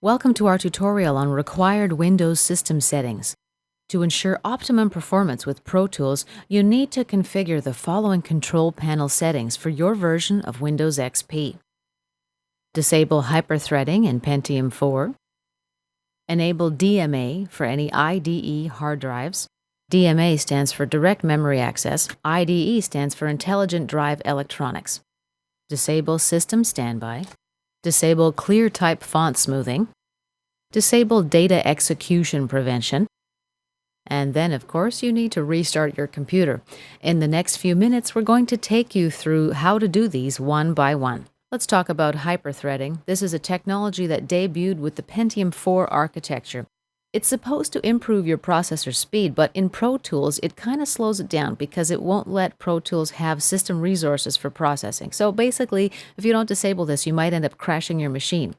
Welcome to our tutorial on required Windows system settings. To ensure optimum performance with Pro Tools, you need to configure the following control panel settings for your version of Windows XP. Disable hyperthreading in Pentium 4. Enable DMA for any IDE hard drives. DMA stands for Direct Memory Access. IDE stands for Intelligent Drive Electronics. Disable System Standby. Disable Clear Type Font Smoothing. Disable Data Execution Prevention. And then, of course, you need to restart your computer. In the next few minutes, we're going to take you through how to do these one by one. Let's talk about hyperthreading. This is a technology that debuted with the Pentium 4 architecture. It's supposed to improve your processor speed, but in Pro Tools, it kind of slows it down because it won't let Pro Tools have system resources for processing. So basically, if you don't disable this, you might end up crashing your machine.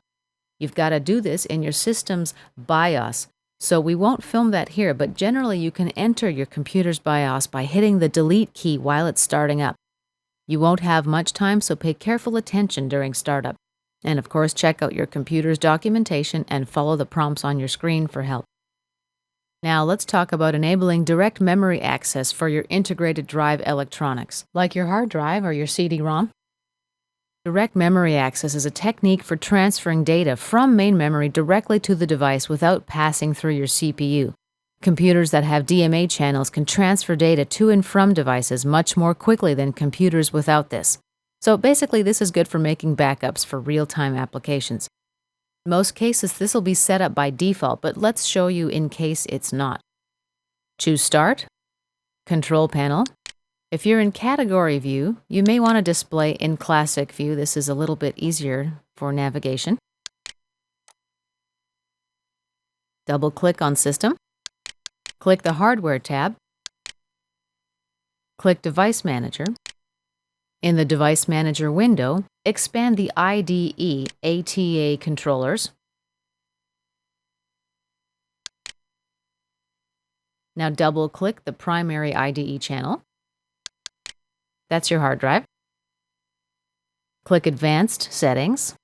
You've got to do this in your system's BIOS. So we won't film that here, but generally you can enter your computer's BIOS by hitting the delete key while it's starting up. You won't have much time, so pay careful attention during startup. And of course, check out your computer's documentation and follow the prompts on your screen for help. Now let's talk about enabling direct memory access for your integrated drive electronics, like your hard drive or your CD-ROM. Direct memory access is a technique for transferring data from main memory directly to the device without passing through your CPU. Computers that have DMA channels can transfer data to and from devices much more quickly than computers without this. So basically, this is good for making backups for real-time applications. In most cases, this will be set up by default, but let's show you in case it's not. Choose Start, Control Panel. If you're in Category View, you may want to display in Classic View. This is a little bit easier for navigation. Double-click on System. Click the Hardware tab. Click Device Manager. In the Device Manager window, expand the IDE ATA controllers. Now double-click the primary IDE channel. That's your hard drive. Click Advanced Settings.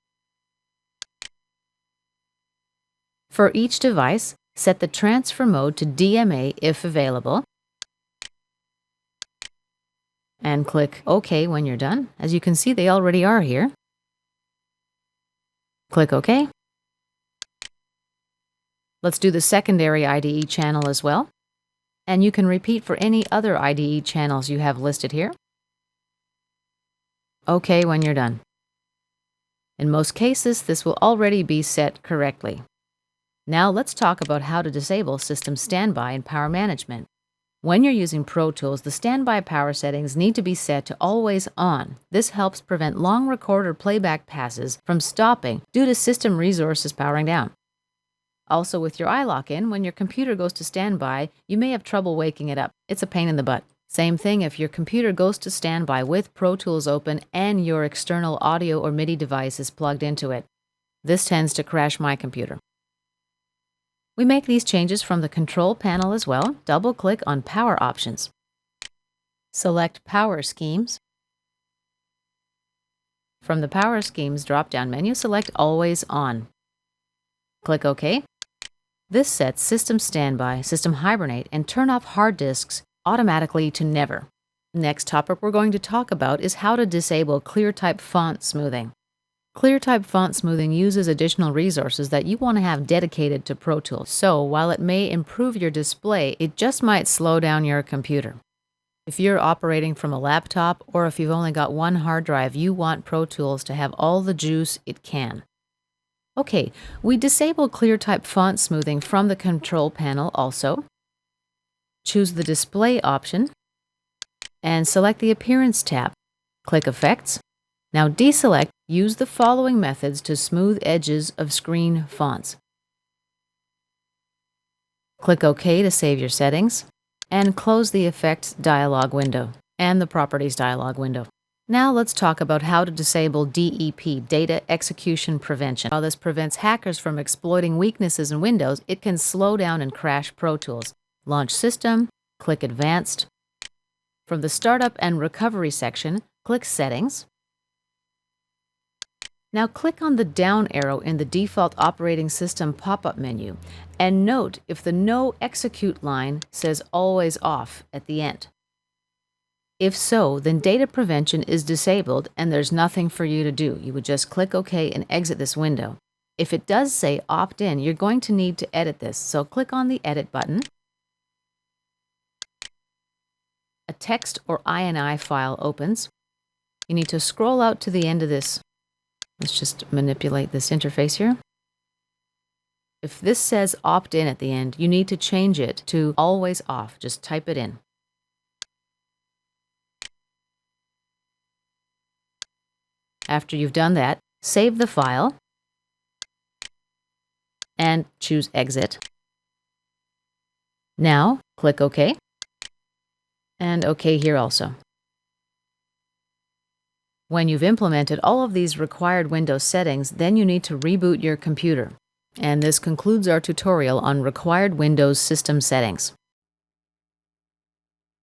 For each device, set the transfer mode to DMA if available. And click OK when you're done. As you can see, they already are here. Click OK. Let's do the secondary IDE channel as well. And you can repeat for any other IDE channels you have listed here. OK when you're done. In most cases, this will already be set correctly. Now let's talk about how to disable System Standby and Power Management. When you're using Pro Tools, the standby power settings need to be set to always on. This helps prevent long record or playback passes from stopping due to system resources powering down. Also, with your iLock-in, when your computer goes to standby, you may have trouble waking it up. It's a pain in the butt. Same thing if your computer goes to standby with Pro Tools open and your external audio or MIDI device is plugged into it. This tends to crash my computer. We make these changes from the control panel as well. Double-click on Power Options. Select Power Schemes. From the Power Schemes drop-down menu, select Always On. Click OK. This sets System Standby, System Hibernate, and turn off hard disks automatically to Never. Next topic we're going to talk about is how to disable Clear Type Font Smoothing. Clear Type Font Smoothing uses additional resources that you want to have dedicated to Pro Tools. So while it may improve your display, it just might slow down your computer. If you're operating from a laptop or if you've only got one hard drive, you want Pro Tools to have all the juice it can. Okay, we disable Clear Type Font Smoothing from the control panel also. Choose the Display option and select the Appearance tab. Click Effects. Now deselect Use the following methods to smooth edges of screen fonts. Click OK to save your settings, and close the Effects dialog window and the Properties dialog window. Now let's talk about how to disable DEP, Data Execution Prevention. While this prevents hackers from exploiting weaknesses in Windows, it can slow down and crash Pro Tools. Launch System, click Advanced. From the Startup and Recovery section, click Settings. Now click on the down arrow in the default operating system pop-up menu and note if the No Execute line says Always Off at the end. If so, then data prevention is disabled and there's nothing for you to do. You would just click OK and exit this window. If it does say Opt In, you're going to need to edit this, so click on the Edit button. A text or INI file opens. You need to scroll out to the end of this. Let's just manipulate this interface here. If this says Opt In at the end, you need to change it to Always Off. Just type it in. After you've done that, save the file and choose Exit. Now, click OK, and OK here also. When you've implemented all of these required Windows settings, then you need to reboot your computer. And this concludes our tutorial on required Windows system settings.